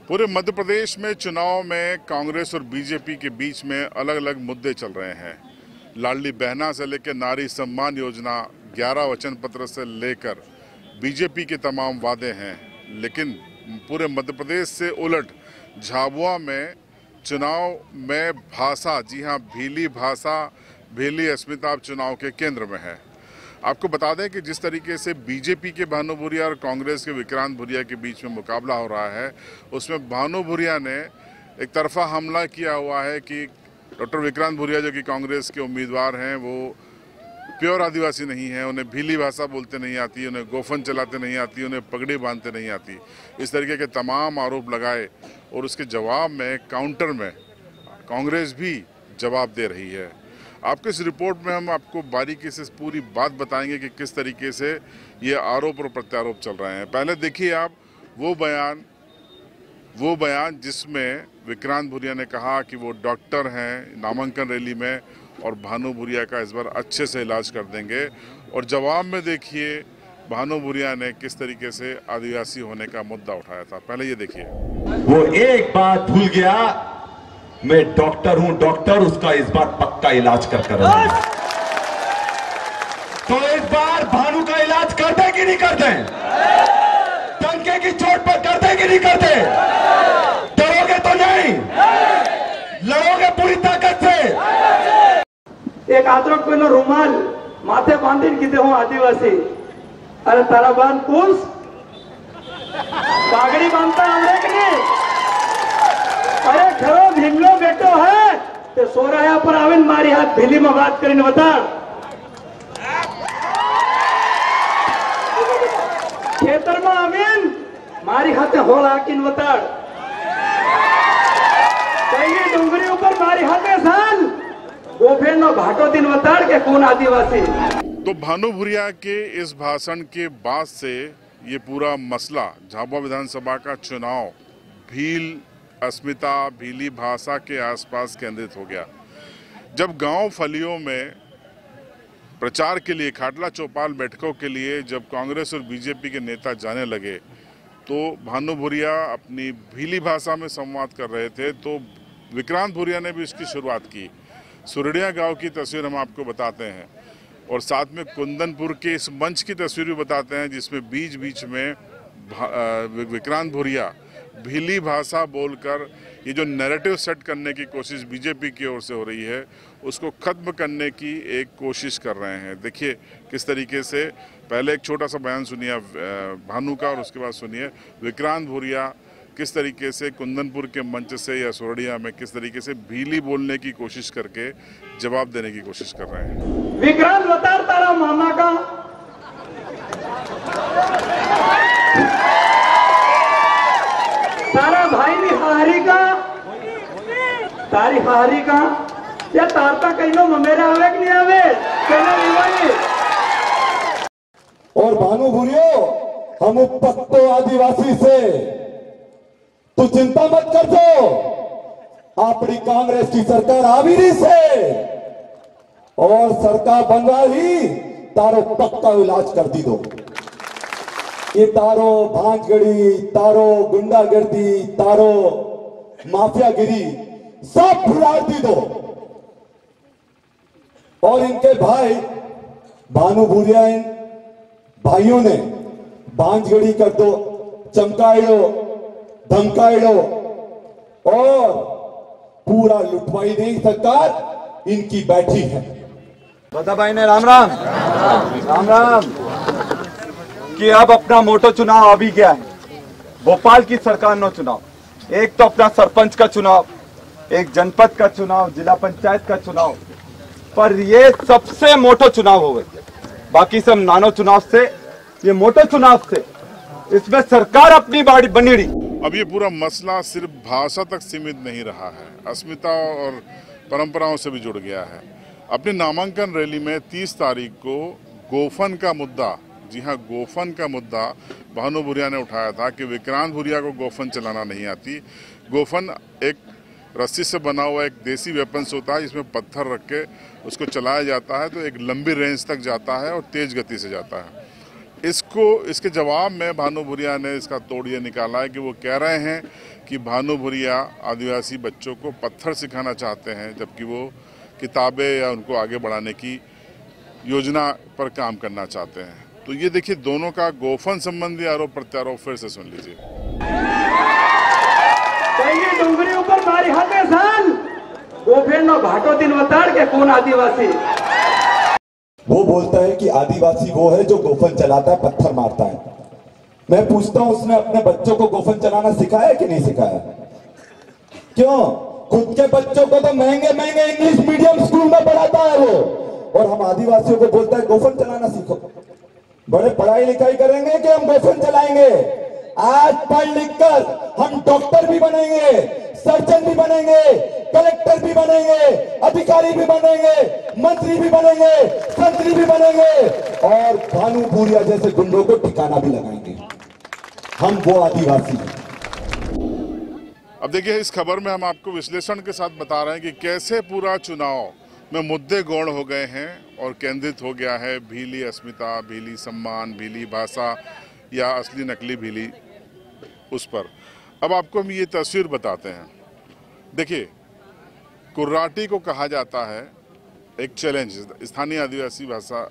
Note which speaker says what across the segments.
Speaker 1: पूरे मध्य प्रदेश में चुनाव में कांग्रेस और बीजेपी के बीच में अलग अलग मुद्दे चल रहे हैं। लाडली बहना से लेकर नारी सम्मान योजना, 11 वचन पत्र से लेकर बीजेपी के तमाम वादे हैं, लेकिन पूरे मध्य प्रदेश से उलट झाबुआ में चुनाव में भाषा, जी हां, भीली भाषा, भीली अस्मिता अब चुनाव के केंद्र में है। आपको बता दें कि जिस तरीके से बीजेपी के भानु भूरिया और कांग्रेस के विक्रांत भूरिया के बीच में मुकाबला हो रहा है, उसमें भानु भूरिया ने एक तरफा हमला किया हुआ है कि डॉक्टर विक्रांत भूरिया जो कि कांग्रेस के उम्मीदवार हैं, वो प्योर आदिवासी नहीं है, उन्हें भीली भाषा बोलते नहीं आती, उन्हें गोफन चलाते नहीं आती, उन्हें पगड़ी बांधते नहीं आती। इस तरीके के तमाम आरोप लगाए और उसके जवाब में, काउंटर में कांग्रेस भी जवाब दे रही है। आपके इस रिपोर्ट में हम आपको बारीकी से पूरी बात बताएंगे कि किस तरीके से ये आरोप और प्रत्यारोप चल रहे हैं। पहले देखिए आप वो बयान जिसमें विक्रांत भूरिया ने कहा कि वो डॉक्टर हैं नामांकन रैली में और भानु भूरिया का इस बार अच्छे से इलाज कर देंगे, और जवाब में देखिए भानु भूरिया ने किस तरीके से आदिवासी होने का मुद्दा उठाया था। पहले ये देखिए।
Speaker 2: वो एक बात भूल गया, मैं डॉक्टर हूं, डॉक्टर उसका इस बार पक्का इलाज कर रहा। तो इस बार भानु का इलाज करते कि नहीं करते? टंके की चोट पर करते कि नहीं करते? डरोगे तो नहीं, लड़ोगे पूरी ताकत से।
Speaker 3: एक आदरक को रुमाल माथे बांधीन किते हूं आदिवासी, अरे तारा बांध पूछ, पागड़ी बांधता हमरे कि नहीं? अरे खरो भिंगलो बेटो है तो सोराया पर आविन मारी हाथ भीली में बात करीने बता। खेतर में आविन मारी हाथे होल हाकिन बता। कहीं डूंगरी ऊपर मारी हाथे साल गोफेन नो भाटो दिन बता के कौन आदिवासी।
Speaker 1: तो भानु भूरिया के इस भाषण के बाद से ये पूरा मसला झाबुआ विधानसभा का चुनाव भील अस्मिता, भीली भाषा के आसपास केंद्रित हो गया। जब गांव फलियों में प्रचार के लिए, खाटला चौपाल बैठकों के लिए जब कांग्रेस और बीजेपी के नेता जाने लगे, तो भानु भूरिया अपनी भीली भाषा में संवाद कर रहे थे, तो विक्रांत भूरिया ने भी इसकी शुरुआत की। सुरडिया गांव की तस्वीर हम आपको बताते हैं और साथ में कुंदनपुर के इस मंच की तस्वीर भी बताते हैं, जिसमें बीच बीच में विक्रांत भूरिया भीली भाषा बोलकर ये जो नैरेटिव सेट करने की कोशिश बीजेपी की ओर से हो रही है, उसको खत्म करने की एक कोशिश कर रहे हैं। देखिए किस तरीके से, पहले एक छोटा सा बयान सुनिए भानु का और उसके बाद सुनिए विक्रांत भूरिया किस तरीके से कुंदनपुर के मंच से या सोरडिया में किस तरीके से भीली बोलने की कोशिश करके जवाब देने की कोशिश कर रहे हैं।
Speaker 3: विक्रांत बता तारा मामा का तारा भाई ने हारी का, तारी हारी का या तारता कहीं मेरे आवे कि नहीं आवे कहना।
Speaker 2: और भानु भूरियो, हम पक्को आदिवासी से तू चिंता मत कर दो, अपनी कांग्रेस की सरकार आविरी से और सरकार बनवा ही तारो पक्का इलाज कर दी दो। ये तारो भांजगड़ी, तारो गुंडागर्दी, तारो माफियागिरी सब फुलार दी दो। और इनके भाई भानु भूरिया, इन भाइयों ने भांजगड़ी कर दो, चमकाइडो, धमकाइडो और पूरा लुटवाई नहीं सरकार इनकी बैठी है।
Speaker 4: बता भाई ने राम राम राम राम कि अब अपना मोटो चुनाव अभी गया है। भोपाल की सरकार नो चुनाव, एक तो अपना सरपंच का चुनाव, एक जनपद का चुनाव, जिला पंचायत का चुनाव, पर ये सबसे मोटो चुनाव हो गए। बाकी सब नानो चुनाव से ये मोटो चुनाव से इसमें सरकार अपनी बाड़ी बनी रही।
Speaker 1: अब ये पूरा मसला सिर्फ भाषा तक सीमित नहीं रहा है, अस्मिता और परंपराओं से भी जुड़ गया है। अपनी नामांकन रैली में 30 तारीख को गोफन का मुद्दा, जी हाँ, गोफन का मुद्दा भानु भूरिया ने उठाया था कि विक्रांत भूरिया को गोफन चलाना नहीं आती। गोफन एक रस्सी से बना हुआ एक देसी वेपन्स होता है, जिसमें पत्थर रख के उसको चलाया जाता है, तो एक लंबी रेंज तक जाता है और तेज गति से जाता है। इसके जवाब में भानु भूरिया ने इसका तोड़ ये निकाला है कि वो कह रहे हैं कि भानु भूरिया आदिवासी बच्चों को पत्थर सिखाना चाहते हैं, जबकि वो किताबें या उनको आगे बढ़ाने की योजना पर काम करना चाहते हैं। तो ये देखिए, दोनों का गोफन संबंधी आरोप प्रत्यारोप फिर से सुन लीजिए।
Speaker 3: डूंगरी ऊपर मारी हाथे साल गोफेन नो भाटो दिन बताड़ के कौन आदिवासी।
Speaker 2: वो बोलता है कि आदिवासी वो है जो गोफन चलाता है, पत्थर मारता है। मैं पूछता हूं, उसने अपने बच्चों को गोफन चलाना सिखाया कि नहीं सिखाया? क्यों? खुद के बच्चों को तो महंगे महंगे इंग्लिश मीडियम स्कूल में पढ़ाता है वो, और हम आदिवासियों को बोलता है गोफन चलाना सीखो। बड़े पढ़ाई लिखाई करेंगे कि हम गोफन चलाएंगे? आज पढ़ लिख कर हम डॉक्टर भी बनेंगे, सर्जन भी बनेंगे, कलेक्टर भी बनेंगे, अधिकारी भी बनेंगे, मंत्री भी बनेंगे, संतरी भी बनेंगे, और भानु भूरिया जैसे गुंडों को ठिकाना भी लगाएंगे। हम वो आदिवासी हैं।
Speaker 1: अब देखिए, इस खबर में हम आपको विश्लेषण के साथ बता रहे हैं कि कैसे पूरा चुनाव में मुद्दे गौण हो गए हैं और केंद्रित हो गया है भीली अस्मिता, भीली सम्मान, भीली भाषा या असली नकली भीली, उस पर। अब आपको हम ये तस्वीर बताते हैं। देखिए, कुर्राटी को कहा जाता है एक चैलेंज। स्थानीय आदिवासी भाषा,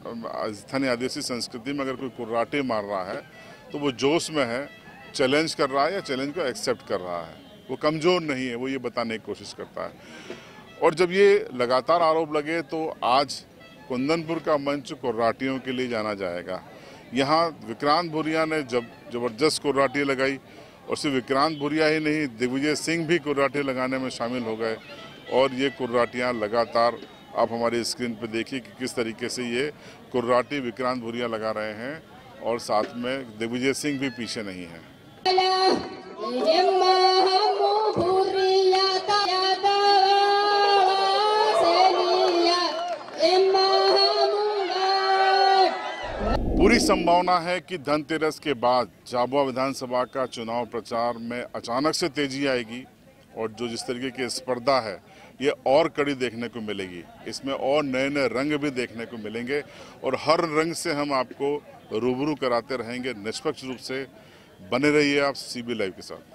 Speaker 1: स्थानीय आदिवासी संस्कृति में अगर कोई कुर्राटी मार रहा है तो वो जोश में है, चैलेंज कर रहा है या चैलेंज को एक्सेप्ट कर रहा है, वो कमज़ोर नहीं है, वो ये बताने की कोशिश करता है। और जब ये लगातार आरोप लगे तो आज कुंदनपुर का मंच कुर्राटियों के लिए जाना जाएगा। यहाँ विक्रांत भूरिया ने जब जबरदस्त कुर्राटी लगाई, और सिर्फ विक्रांत भूरिया ही नहीं, दिग्विजय सिंह भी कुर्राटी लगाने में शामिल हो गए। और ये कुर्राटियाँ लगातार आप हमारी स्क्रीन पर देखिए कि किस तरीके से ये कुर्राटी विक्रांत भूरिया लगा रहे हैं, और साथ में दिग्विजय सिंह भी पीछे नहीं है। पूरी संभावना है कि धनतेरस के बाद झाबुआ विधानसभा का चुनाव प्रचार में अचानक से तेजी आएगी, और जो जिस तरीके की स्पर्धा है ये और कड़ी देखने को मिलेगी। इसमें और नए नए रंग भी देखने को मिलेंगे, और हर रंग से हम आपको रूबरू कराते रहेंगे निष्पक्ष रूप से। बने रहिए आप CB लाइव के साथ।